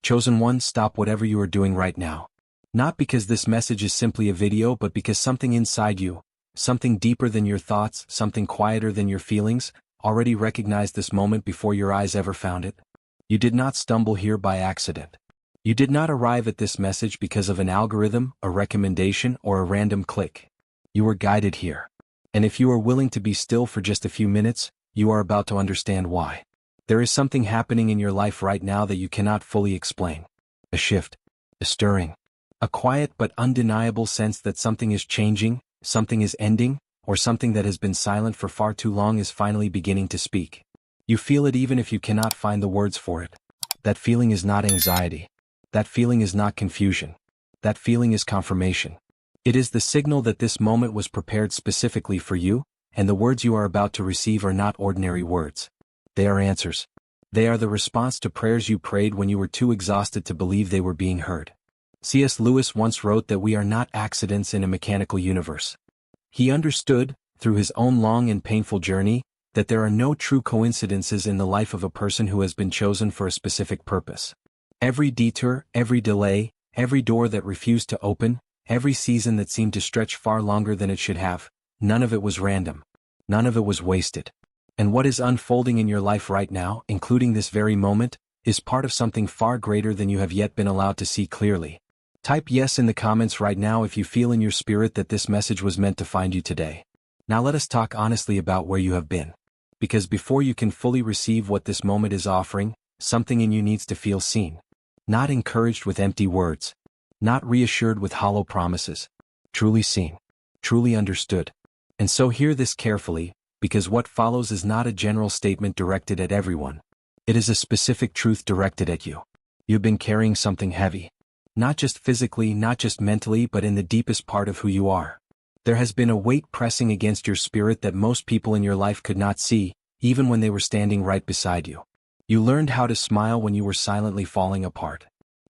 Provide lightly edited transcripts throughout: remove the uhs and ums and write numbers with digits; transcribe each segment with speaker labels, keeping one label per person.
Speaker 1: Chosen one, stop whatever you are doing right now. Not because this message is simply a video, but because something inside you, something deeper than your thoughts, something quieter than your feelings, already recognized this moment before your eyes ever found it. You did not stumble here by accident. You did not arrive at this message because of an algorithm, a recommendation, or a random click. You were guided here. And if you are willing to be still for just a few minutes, you are about to understand why. There is something happening in your life right now that you cannot fully explain. A shift, a stirring, a quiet but undeniable sense that something is changing, something is ending, or something that has been silent for far too long is finally beginning to speak. You feel it even if you cannot find the words for it. That feeling is not anxiety. That feeling is not confusion. That feeling is confirmation. It is the signal that this moment was prepared specifically for you, and the words you are about to receive are not ordinary words. They are answers. They are the response to prayers you prayed when you were too exhausted to believe they were being heard. C.S. Lewis once wrote that we are not accidents in a mechanical universe. He understood, through his own long and painful journey, that there are no true coincidences in the life of a person who has been chosen for a specific purpose. Every detour, every delay, every door that refused to open, every season that seemed to stretch far longer than it should have, none of it was random. None of it was wasted. And what is unfolding in your life right now, including this very moment, is part of something far greater than you have yet been allowed to see clearly. Type yes in the comments right now if you feel in your spirit that this message was meant to find you today. Now let us talk honestly about where you have been. Because before you can fully receive what this moment is offering, something in you needs to feel seen. Not encouraged with empty words. Not reassured with hollow promises. Truly seen. Truly understood. And so hear this carefully, because what follows is not a general statement directed at everyone. It is a specific truth directed at you. You've been carrying something heavy. Not just physically, not just mentally, but in the deepest part of who you are. There has been a weight pressing against your spirit that most people in your life could not see, even when they were standing right beside you. You learned how to smile when you were silently falling apart.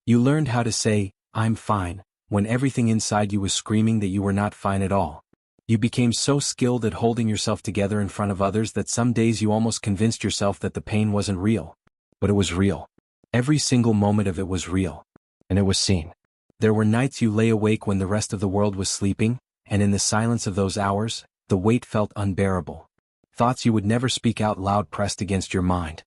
Speaker 1: You learned how to say, "I'm fine," when everything inside you was screaming that you were not fine at all. You became so skilled at holding yourself together in front of others that some days you almost convinced yourself that the pain wasn't real. But it was real. Every single moment of it was real. And it was seen. There were nights you lay awake when the rest of the world was sleeping, and in the silence of those hours, the weight felt unbearable. Thoughts you would never speak out loud pressed against your mind.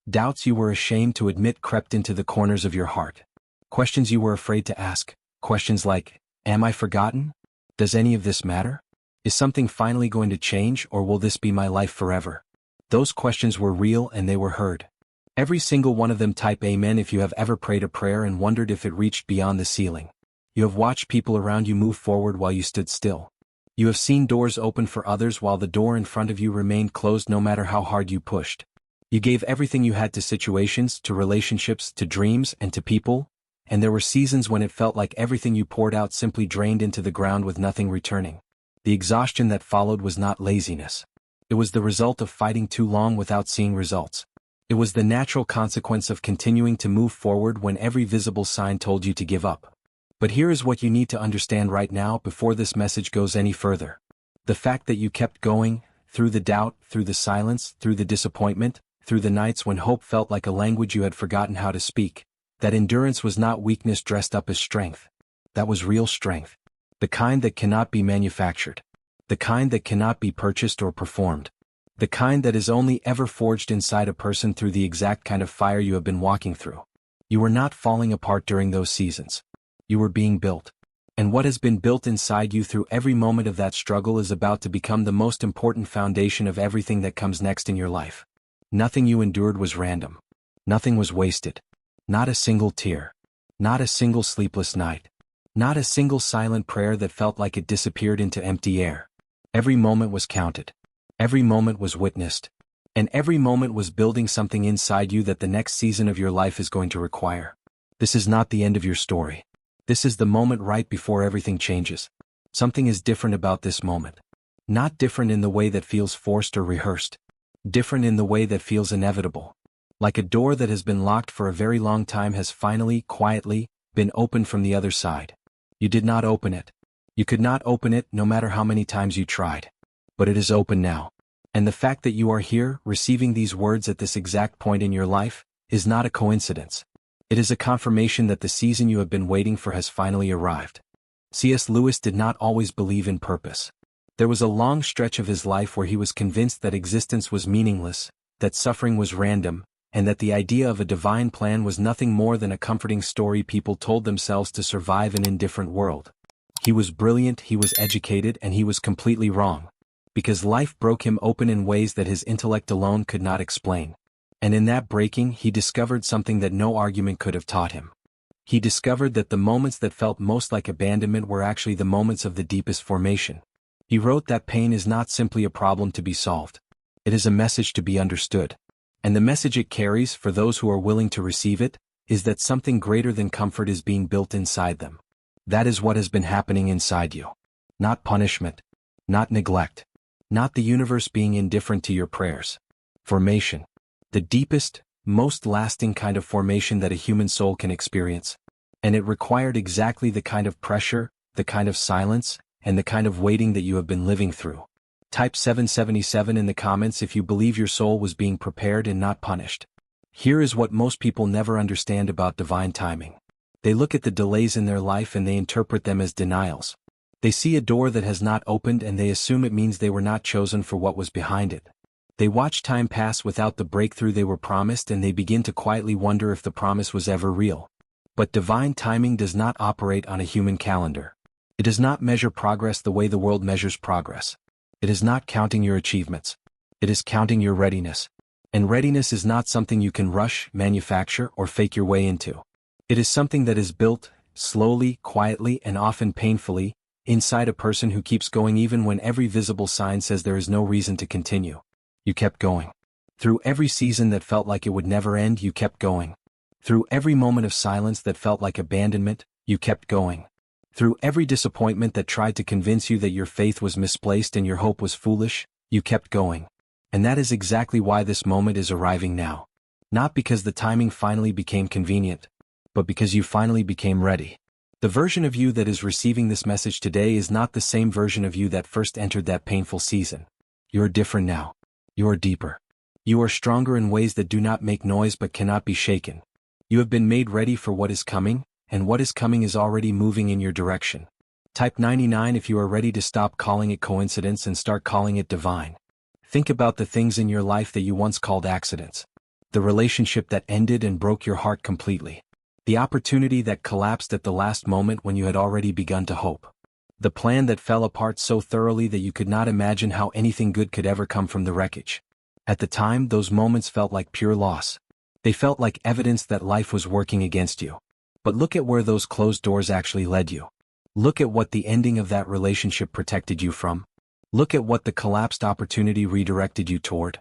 Speaker 1: Doubts you were ashamed to admit crept into the corners of your heart. Questions you were afraid to ask. Questions like, am I forgotten? Does any of this matter? Is something finally going to change, or will this be my life forever? Those questions were real and they were heard. Every single one of them. Type amen if you have ever prayed a prayer and wondered if it reached beyond the ceiling. You have watched people around you move forward while you stood still. You have seen doors open for others while the door in front of you remained closed no matter how hard you pushed. You gave everything you had to situations, to relationships, to dreams, and to people, and there were seasons when it felt like everything you poured out simply drained into the ground with nothing returning. The exhaustion that followed was not laziness. It was the result of fighting too long without seeing results. It was the natural consequence of continuing to move forward when every visible sign told you to give up. But here is what you need to understand right now before this message goes any further. The fact that you kept going, through the doubt, through the silence, through the disappointment, through the nights when hope felt like a language you had forgotten how to speak, that endurance was not weakness dressed up as strength. That was real strength. The kind that cannot be manufactured. The kind that cannot be purchased or performed. The kind that is only ever forged inside a person through the exact kind of fire you have been walking through. You were not falling apart during those seasons. You were being built. And what has been built inside you through every moment of that struggle is about to become the most important foundation of everything that comes next in your life. Nothing you endured was random. Nothing was wasted. Not a single tear. Not a single sleepless night. Not a single silent prayer that felt like it disappeared into empty air. Every moment was counted. Every moment was witnessed. And every moment was building something inside you that the next season of your life is going to require. This is not the end of your story. This is the moment right before everything changes. Something is different about this moment. Not different in the way that feels forced or rehearsed. Different in the way that feels inevitable. Like a door that has been locked for a very long time has finally, quietly, been opened from the other side. You did not open it. You could not open it no matter how many times you tried. But it is open now. And the fact that you are here, receiving these words at this exact point in your life, is not a coincidence. It is a confirmation that the season you have been waiting for has finally arrived. C.S. Lewis did not always believe in purpose. There was a long stretch of his life where he was convinced that existence was meaningless, that suffering was random, and that the idea of a divine plan was nothing more than a comforting story people told themselves to survive an indifferent world. He was brilliant, he was educated, and he was completely wrong. Because life broke him open in ways that his intellect alone could not explain. And in that breaking, he discovered something that no argument could have taught him. He discovered that the moments that felt most like abandonment were actually the moments of the deepest formation. He wrote that pain is not simply a problem to be solved. It is a message to be understood. And the message it carries, for those who are willing to receive it, is that something greater than comfort is being built inside them. That is what has been happening inside you. Not punishment. Not neglect. Not the universe being indifferent to your prayers. Formation. The deepest, most lasting kind of formation that a human soul can experience. And it required exactly the kind of pressure, the kind of silence, and the kind of waiting that you have been living through. Type 777 in the comments if you believe your soul was being prepared and not punished. Here is what most people never understand about divine timing. They look at the delays in their life and they interpret them as denials. They see a door that has not opened and they assume it means they were not chosen for what was behind it. They watch time pass without the breakthrough they were promised and they begin to quietly wonder if the promise was ever real. But divine timing does not operate on a human calendar. It does not measure progress the way the world measures progress. It is not counting your achievements. It is counting your readiness. And readiness is not something you can rush, manufacture, or fake your way into. It is something that is built, slowly, quietly, and often painfully, inside a person who keeps going even when every visible sign says there is no reason to continue. You kept going. Through every season that felt like it would never end, you kept going. Through every moment of silence that felt like abandonment, you kept going. Through every disappointment that tried to convince you that your faith was misplaced and your hope was foolish, you kept going. And that is exactly why this moment is arriving now. Not because the timing finally became convenient, but because you finally became ready. The version of you that is receiving this message today is not the same version of you that first entered that painful season. You are different now. You are deeper. You are stronger in ways that do not make noise but cannot be shaken. You have been made ready for what is coming, and what is coming is already moving in your direction. Type 99 if you are ready to stop calling it coincidence and start calling it divine. Think about the things in your life that you once called accidents. The relationship that ended and broke your heart completely. The opportunity that collapsed at the last moment when you had already begun to hope. The plan that fell apart so thoroughly that you could not imagine how anything good could ever come from the wreckage. At the time, those moments felt like pure loss. They felt like evidence that life was working against you. But look at where those closed doors actually led you. Look at what the ending of that relationship protected you from. Look at what the collapsed opportunity redirected you toward.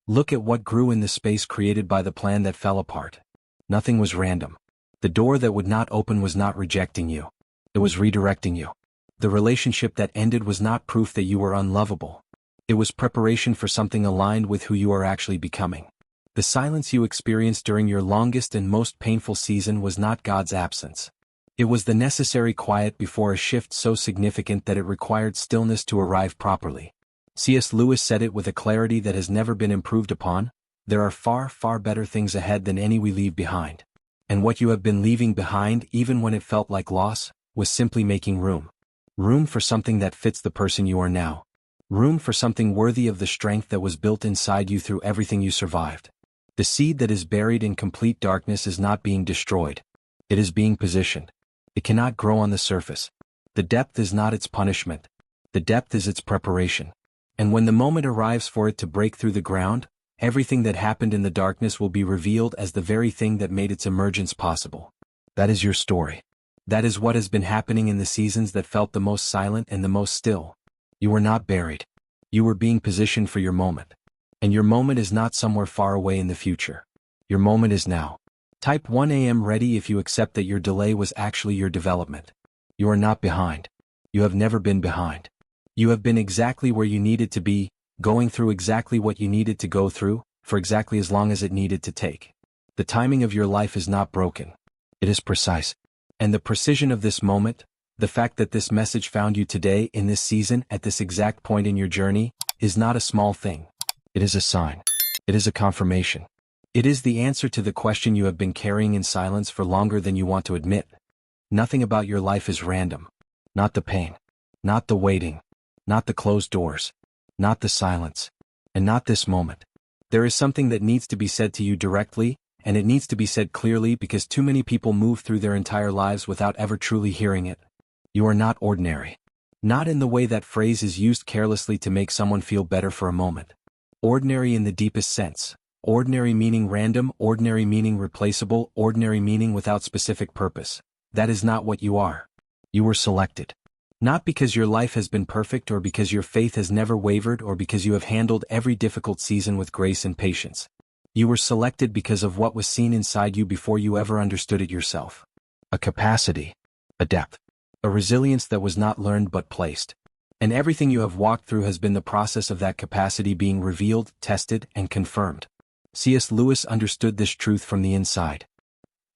Speaker 1: Look at what grew in the space created by the plan that fell apart. Nothing was random. The door that would not open was not rejecting you. It was redirecting you. The relationship that ended was not proof that you were unlovable. It was preparation for something aligned with who you are actually becoming. The silence you experienced during your longest and most painful season was not God's absence. It was the necessary quiet before a shift so significant that it required stillness to arrive properly. C.S. Lewis said it with a clarity that has never been improved upon: there are far, far better things ahead than any we leave behind. And what you have been leaving behind, even when it felt like loss, was simply making room. Room for something that fits the person you are now. Room for something worthy of the strength that was built inside you through everything you survived. The seed that is buried in complete darkness is not being destroyed. It is being positioned. It cannot grow on the surface. The depth is not its punishment. The depth is its preparation. And when the moment arrives for it to break through the ground, everything that happened in the darkness will be revealed as the very thing that made its emergence possible. That is your story. That is what has been happening in the seasons that felt the most silent and the most still. You were not buried. You were being positioned for your moment. And your moment is not somewhere far away in the future. Your moment is now. Type 1 AM ready if you accept that your delay was actually your development. You are not behind. You have never been behind. You have been exactly where you needed to be, going through exactly what you needed to go through, for exactly as long as it needed to take. The timing of your life is not broken. It is precise. And the precision of this moment, the fact that this message found you today in this season at this exact point in your journey, is not a small thing. It is a sign. It is a confirmation. It is the answer to the question you have been carrying in silence for longer than you want to admit. Nothing about your life is random. Not the pain. Not the waiting. Not the closed doors. Not the silence. And not this moment. There is something that needs to be said to you directly, and it needs to be said clearly because too many people move through their entire lives without ever truly hearing it. You are not ordinary. Not in the way that phrase is used carelessly to make someone feel better for a moment. Ordinary in the deepest sense. Ordinary meaning random, ordinary meaning replaceable, ordinary meaning without specific purpose. That is not what you are. You were selected. Not because your life has been perfect or because your faith has never wavered or because you have handled every difficult season with grace and patience. You were selected because of what was seen inside you before you ever understood it yourself. A capacity. A depth. A resilience that was not learned but placed. And everything you have walked through has been the process of that capacity being revealed, tested, and confirmed. C.S. Lewis understood this truth from the inside.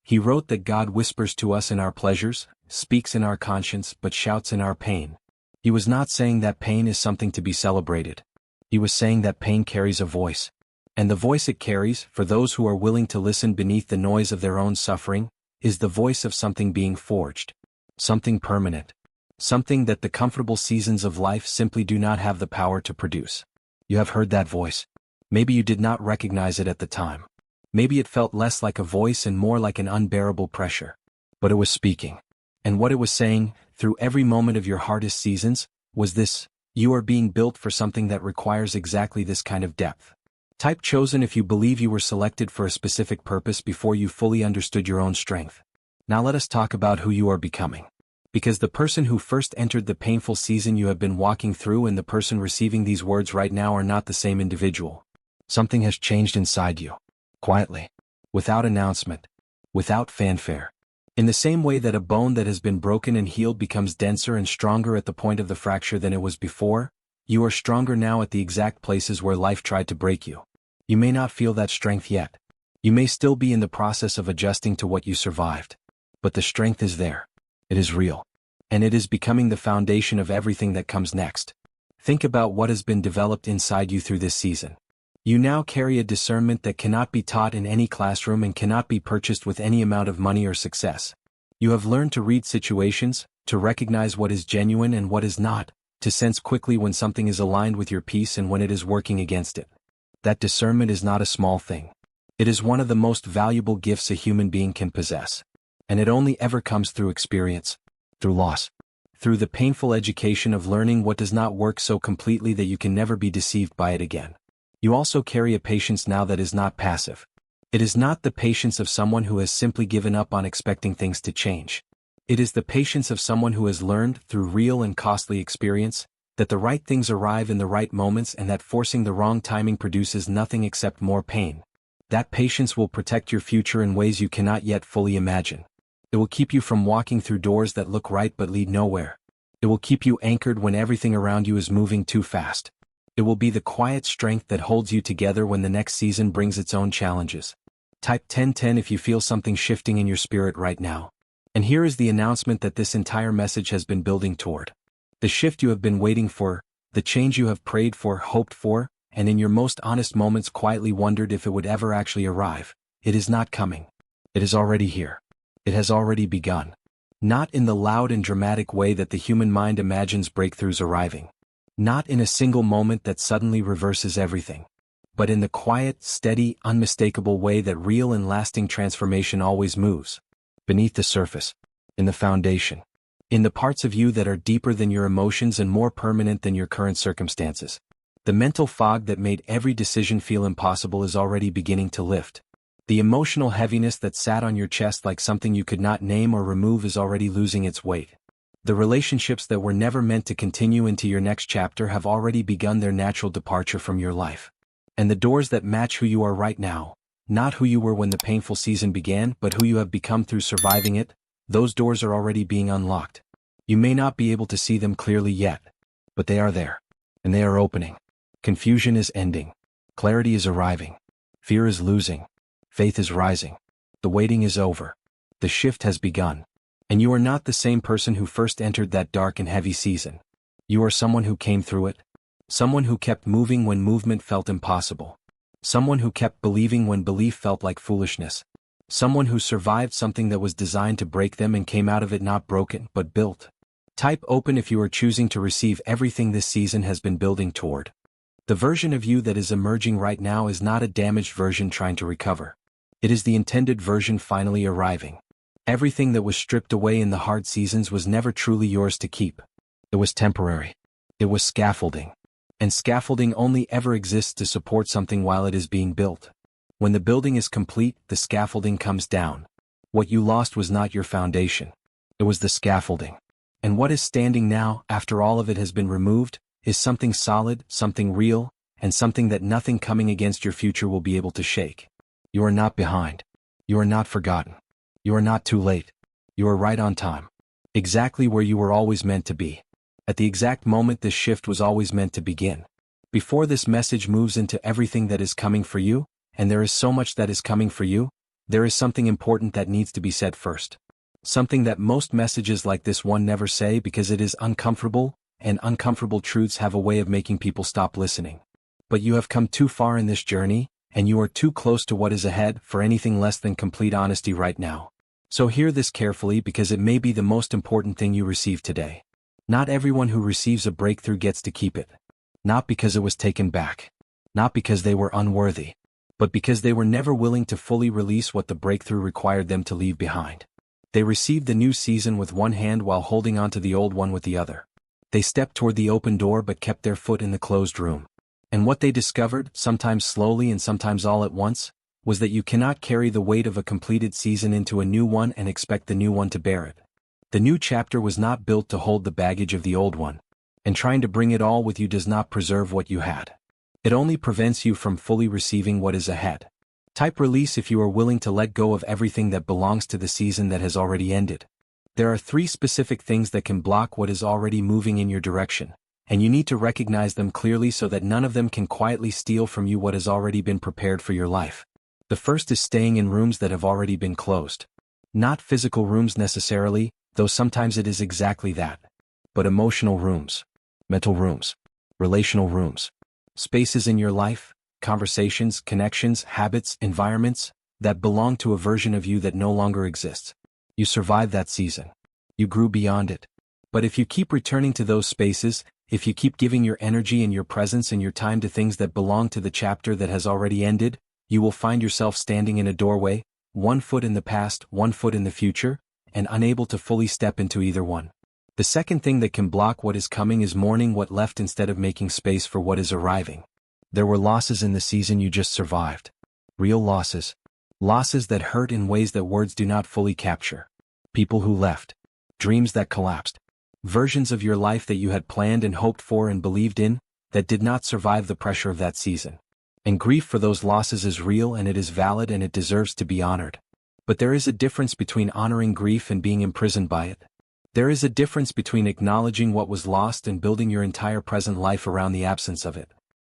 Speaker 1: He wrote that God whispers to us in our pleasures, speaks in our conscience, but shouts in our pain. He was not saying that pain is something to be celebrated. He was saying that pain carries a voice. And the voice it carries, for those who are willing to listen beneath the noise of their own suffering, is the voice of something being forged. Something permanent. Something that the comfortable seasons of life simply do not have the power to produce. You have heard that voice. Maybe you did not recognize it at the time. Maybe it felt less like a voice and more like an unbearable pressure. But it was speaking. And what it was saying, through every moment of your hardest seasons, was this: you are being built for something that requires exactly this kind of depth. Type chosen if you believe you were selected for a specific purpose before you fully understood your own strength. Now let us talk about who you are becoming. Because the person who first entered the painful season you have been walking through and the person receiving these words right now are not the same individual. Something has changed inside you. Quietly. Without announcement. Without fanfare. In the same way that a bone that has been broken and healed becomes denser and stronger at the point of the fracture than it was before, you are stronger now at the exact places where life tried to break you. You may not feel that strength yet. You may still be in the process of adjusting to what you survived. But the strength is there. It is real. And it is becoming the foundation of everything that comes next. Think about what has been developed inside you through this season. You now carry a discernment that cannot be taught in any classroom and cannot be purchased with any amount of money or success. You have learned to read situations, to recognize what is genuine and what is not, to sense quickly when something is aligned with your peace and when it is working against it. That discernment is not a small thing. It is one of the most valuable gifts a human being can possess. And it only ever comes through experience, through loss, through the painful education of learning what does not work so completely that you can never be deceived by it again. You also carry a patience now that is not passive. It is not the patience of someone who has simply given up on expecting things to change. It is the patience of someone who has learned, through real and costly experience, that the right things arrive in the right moments and that forcing the wrong timing produces nothing except more pain. That patience will protect your future in ways you cannot yet fully imagine. It will keep you from walking through doors that look right but lead nowhere. It will keep you anchored when everything around you is moving too fast. It will be the quiet strength that holds you together when the next season brings its own challenges. Type 1010 if you feel something shifting in your spirit right now. And here is the announcement that this entire message has been building toward. The shift you have been waiting for, the change you have prayed for, hoped for, and in your most honest moments quietly wondered if it would ever actually arrive. It is not coming. It is already here. It has already begun. Not in the loud and dramatic way that the human mind imagines breakthroughs arriving. Not in a single moment that suddenly reverses everything. But in the quiet, steady, unmistakable way that real and lasting transformation always moves. Beneath the surface. In the foundation. In the parts of you that are deeper than your emotions and more permanent than your current circumstances. The mental fog that made every decision feel impossible is already beginning to lift. The emotional heaviness that sat on your chest like something you could not name or remove is already losing its weight. The relationships that were never meant to continue into your next chapter have already begun their natural departure from your life. And the doors that match who you are right now, not who you were when the painful season began, but who you have become through surviving it, those doors are already being unlocked. You may not be able to see them clearly yet, but they are there. And they are opening. Confusion is ending. Clarity is arriving. Fear is losing. Faith is rising. The waiting is over. The shift has begun. And you are not the same person who first entered that dark and heavy season. You are someone who came through it. Someone who kept moving when movement felt impossible. Someone who kept believing when belief felt like foolishness. Someone who survived something that was designed to break them and came out of it not broken, but built. Type open if you are choosing to receive everything this season has been building toward. The version of you that is emerging right now is not a damaged version trying to recover. It is the intended version finally arriving. Everything that was stripped away in the hard seasons was never truly yours to keep. It was temporary. It was scaffolding. And scaffolding only ever exists to support something while it is being built. When the building is complete, the scaffolding comes down. What you lost was not your foundation. It was the scaffolding. And what is standing now, after all of it has been removed, is something solid, something real, and something that nothing coming against your future will be able to shake. You are not behind. You are not forgotten. You are not too late. You are right on time. Exactly where you were always meant to be. At the exact moment this shift was always meant to begin. Before this message moves into everything that is coming for you, and there is so much that is coming for you, there is something important that needs to be said first. Something that most messages like this one never say because it is uncomfortable, and uncomfortable truths have a way of making people stop listening. But you have come too far in this journey, and you are too close to what is ahead for anything less than complete honesty right now. So hear this carefully because it may be the most important thing you receive today. Not everyone who receives a breakthrough gets to keep it. Not because it was taken back. Not because they were unworthy. But because they were never willing to fully release what the breakthrough required them to leave behind. They received the new season with one hand while holding on to the old one with the other. They stepped toward the open door but kept their foot in the closed room. And what they discovered, sometimes slowly and sometimes all at once, was that you cannot carry the weight of a completed season into a new one and expect the new one to bear it. The new chapter was not built to hold the baggage of the old one, and trying to bring it all with you does not preserve what you had. It only prevents you from fully receiving what is ahead. Type release if you are willing to let go of everything that belongs to the season that has already ended. There are 3 specific things that can block what is already moving in your direction, and you need to recognize them clearly so that none of them can quietly steal from you what has already been prepared for your life. The first is staying in rooms that have already been closed. Not physical rooms necessarily, though sometimes it is exactly that. But emotional rooms, mental rooms, relational rooms. Spaces in your life, conversations, connections, habits, environments, that belong to a version of you that no longer exists. You survived that season. You grew beyond it. But if you keep returning to those spaces, if you keep giving your energy and your presence and your time to things that belong to the chapter that has already ended, you will find yourself standing in a doorway, 1 foot in the past, 1 foot in the future, and unable to fully step into either one. The second thing that can block what is coming is mourning what left instead of making space for what is arriving. There were losses in the season you just survived. Real losses. Losses that hurt in ways that words do not fully capture. People who left. Dreams that collapsed. Versions of your life that you had planned and hoped for and believed in, that did not survive the pressure of that season. And grief for those losses is real and it is valid and it deserves to be honored. But there is a difference between honoring grief and being imprisoned by it. There is a difference between acknowledging what was lost and building your entire present life around the absence of it.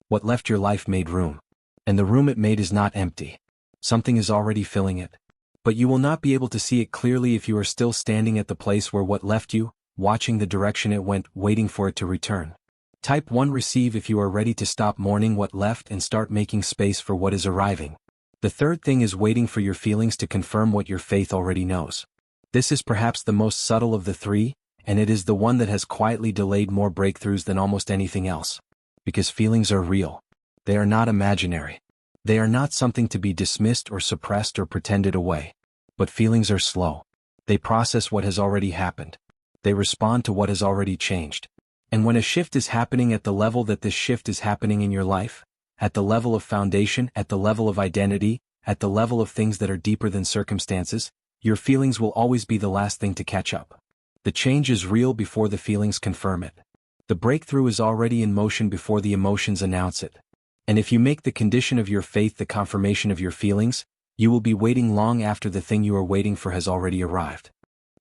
Speaker 1: What left your life made room. And the room it made is not empty. Something is already filling it. But you will not be able to see it clearly if you are still standing at the place where what left you, watching the direction it went, waiting for it to return. Type 1 receive if you are ready to stop mourning what left and start making space for what is arriving. The third thing is waiting for your feelings to confirm what your faith already knows. This is perhaps the most subtle of the 3, and it is the one that has quietly delayed more breakthroughs than almost anything else. Because feelings are real. They are not imaginary. They are not something to be dismissed or suppressed or pretended away. But feelings are slow. They process what has already happened. They respond to what has already changed. And when a shift is happening at the level that this shift is happening in your life, at the level of foundation, at the level of identity, at the level of things that are deeper than circumstances, your feelings will always be the last thing to catch up. The change is real before the feelings confirm it. The breakthrough is already in motion before the emotions announce it. And if you make the condition of your faith the confirmation of your feelings, you will be waiting long after the thing you are waiting for has already arrived.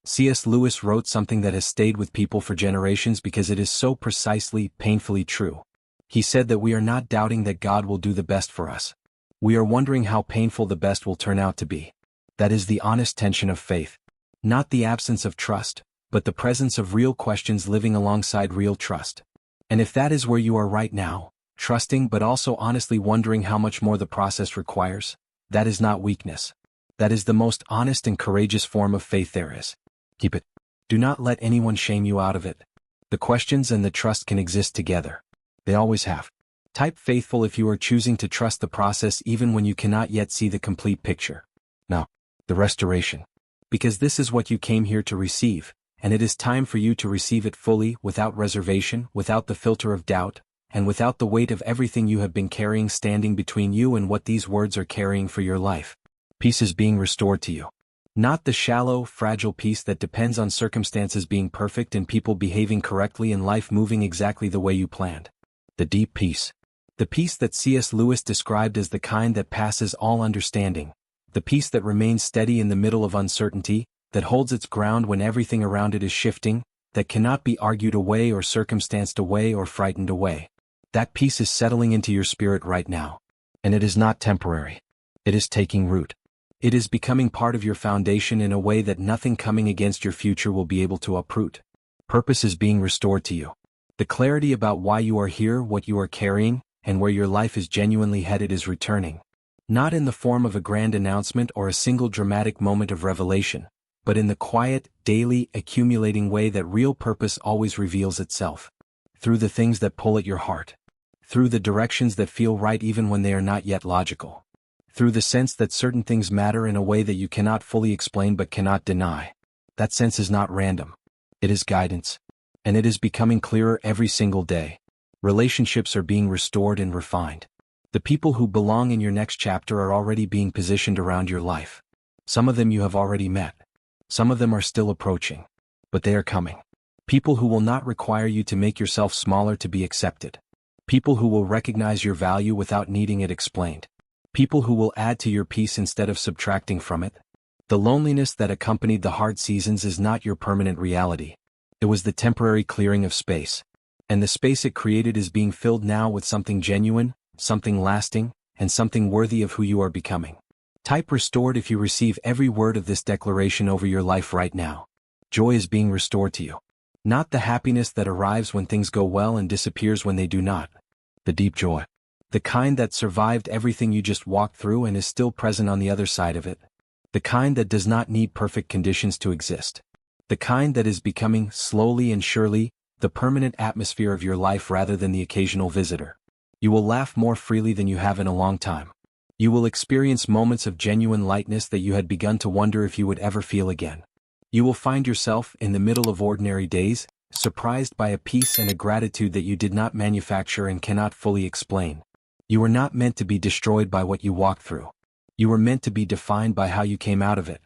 Speaker 1: C.S. Lewis wrote something that has stayed with people for generations because it is so precisely, painfully true. He said that we are not doubting that God will do the best for us. We are wondering how painful the best will turn out to be. That is the honest tension of faith. Not the absence of trust, but the presence of real questions living alongside real trust. And if that is where you are right now, trusting but also honestly wondering how much more the process requires, that is not weakness. That is the most honest and courageous form of faith there is. Keep it. Do not let anyone shame you out of it. The questions and the trust can exist together. They always have. Type faithful if you are choosing to trust the process even when you cannot yet see the complete picture. Now, the restoration. Because this is what you came here to receive, and it is time for you to receive it fully, without reservation, without the filter of doubt, and without the weight of everything you have been carrying standing between you and what these words are carrying for your life. Peace is being restored to you. Not the shallow, fragile peace that depends on circumstances being perfect and people behaving correctly and life moving exactly the way you planned. The deep peace. The peace that C.S. Lewis described as the kind that passes all understanding. The peace that remains steady in the middle of uncertainty, that holds its ground when everything around it is shifting, that cannot be argued away or circumstanced away or frightened away. That peace is settling into your spirit right now. And it is not temporary. It is taking root. It is becoming part of your foundation in a way that nothing coming against your future will be able to uproot. Purpose is being restored to you. The clarity about why you are here, what you are carrying, and where your life is genuinely headed is returning. Not in the form of a grand announcement or a single dramatic moment of revelation, but in the quiet, daily, accumulating way that real purpose always reveals itself. Through the things that pull at your heart. Through the directions that feel right even when they are not yet logical. Through the sense that certain things matter in a way that you cannot fully explain but cannot deny. That sense is not random. It is guidance. And it is becoming clearer every single day. Relationships are being restored and refined. The people who belong in your next chapter are already being positioned around your life. Some of them you have already met. Some of them are still approaching. But they are coming. People who will not require you to make yourself smaller to be accepted. People who will recognize your value without needing it explained. People who will add to your peace instead of subtracting from it. The loneliness that accompanied the hard seasons is not your permanent reality. It was the temporary clearing of space. And the space it created is being filled now with something genuine, something lasting, and something worthy of who you are becoming. Type restored if you receive every word of this declaration over your life right now. Joy is being restored to you. Not the happiness that arrives when things go well and disappears when they do not. The deep joy. The kind that survived everything you just walked through and is still present on the other side of it. The kind that does not need perfect conditions to exist. The kind that is becoming, slowly and surely, the permanent atmosphere of your life rather than the occasional visitor. You will laugh more freely than you have in a long time. You will experience moments of genuine lightness that you had begun to wonder if you would ever feel again. You will find yourself, in the middle of ordinary days, surprised by a peace and a gratitude that you did not manufacture and cannot fully explain. You were not meant to be destroyed by what you walked through. You were meant to be defined by how you came out of it.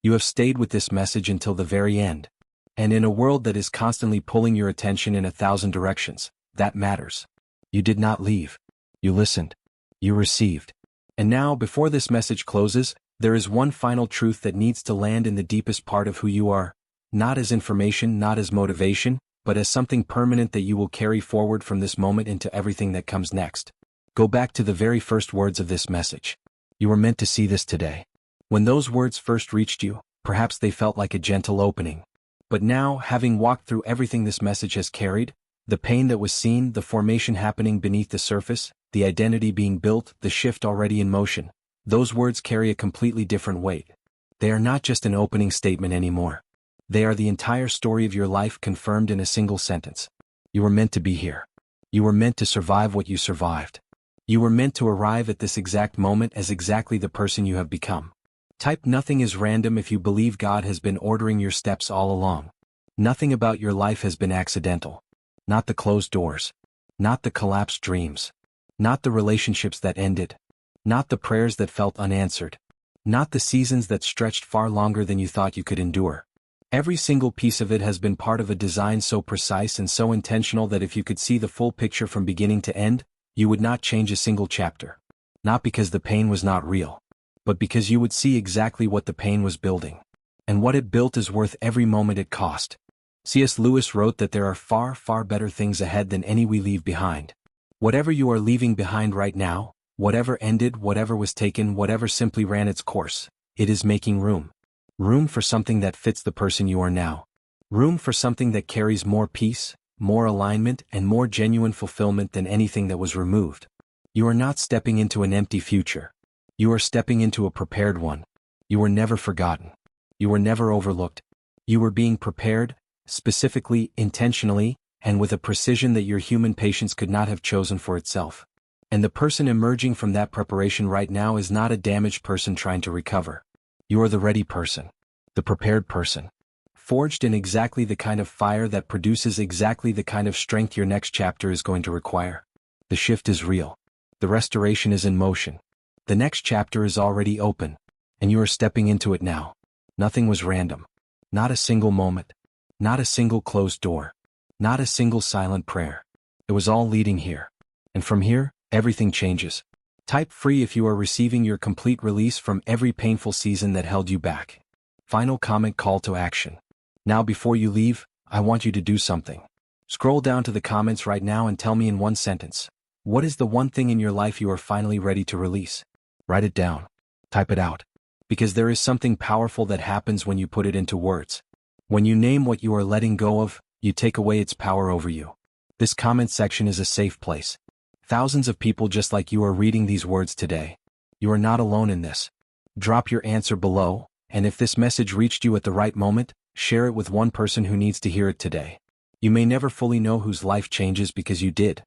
Speaker 1: You have stayed with this message until the very end. And in a world that is constantly pulling your attention in 1,000 directions, that matters. You did not leave. You listened. You received. And now, before this message closes, there is one final truth that needs to land in the deepest part of who you are, not as information, not as motivation, but as something permanent that you will carry forward from this moment into everything that comes next. Go back to the very first words of this message. You were meant to see this today. When those words first reached you, perhaps they felt like a gentle opening. But now, having walked through everything this message has carried, the pain that was seen, the formation happening beneath the surface, the identity being built, the shift already in motion, those words carry a completely different weight. They are not just an opening statement anymore. They are the entire story of your life confirmed in a single sentence. You were meant to be here. You were meant to survive what you survived. You were meant to arrive at this exact moment as exactly the person you have become. Type nothing is random if you believe God has been ordering your steps all along. Nothing about your life has been accidental. Not the closed doors. Not the collapsed dreams. Not the relationships that ended. Not the prayers that felt unanswered. Not the seasons that stretched far longer than you thought you could endure. Every single piece of it has been part of a design so precise and so intentional that if you could see the full picture from beginning to end, you would not change a single chapter. Not because the pain was not real, but because you would see exactly what the pain was building. And what it built is worth every moment it cost. C.S. Lewis wrote that there are far, far better things ahead than any we leave behind. Whatever you are leaving behind right now, whatever ended, whatever was taken, whatever simply ran its course, it is making room. Room for something that fits the person you are now. Room for something that carries more peace, more alignment, and more genuine fulfillment than anything that was removed. You are not stepping into an empty future. You are stepping into a prepared one. You were never forgotten. You were never overlooked. You were being prepared, specifically, intentionally, and with a precision that your human patience could not have chosen for itself. And the person emerging from that preparation right now is not a damaged person trying to recover. You are the ready person, the prepared person, forged in exactly the kind of fire that produces exactly the kind of strength your next chapter is going to require. The shift is real. The restoration is in motion. The next chapter is already open, and you are stepping into it now. Nothing was random. Not a single moment. Not a single closed door. Not a single silent prayer. It was all leading here. And from here, everything changes. Type free if you are receiving your complete release from every painful season that held you back. Final comment: call to action. Now before you leave, I want you to do something. Scroll down to the comments right now and tell me in one sentence, what is the one thing in your life you are finally ready to release? Write it down. Type it out. Because there is something powerful that happens when you put it into words. When you name what you are letting go of, you take away its power over you. This comment section is a safe place. Thousands of people just like you are reading these words today. You are not alone in this. Drop your answer below, and if this message reached you at the right moment, share it with one person who needs to hear it today. You may never fully know whose life changes because you did.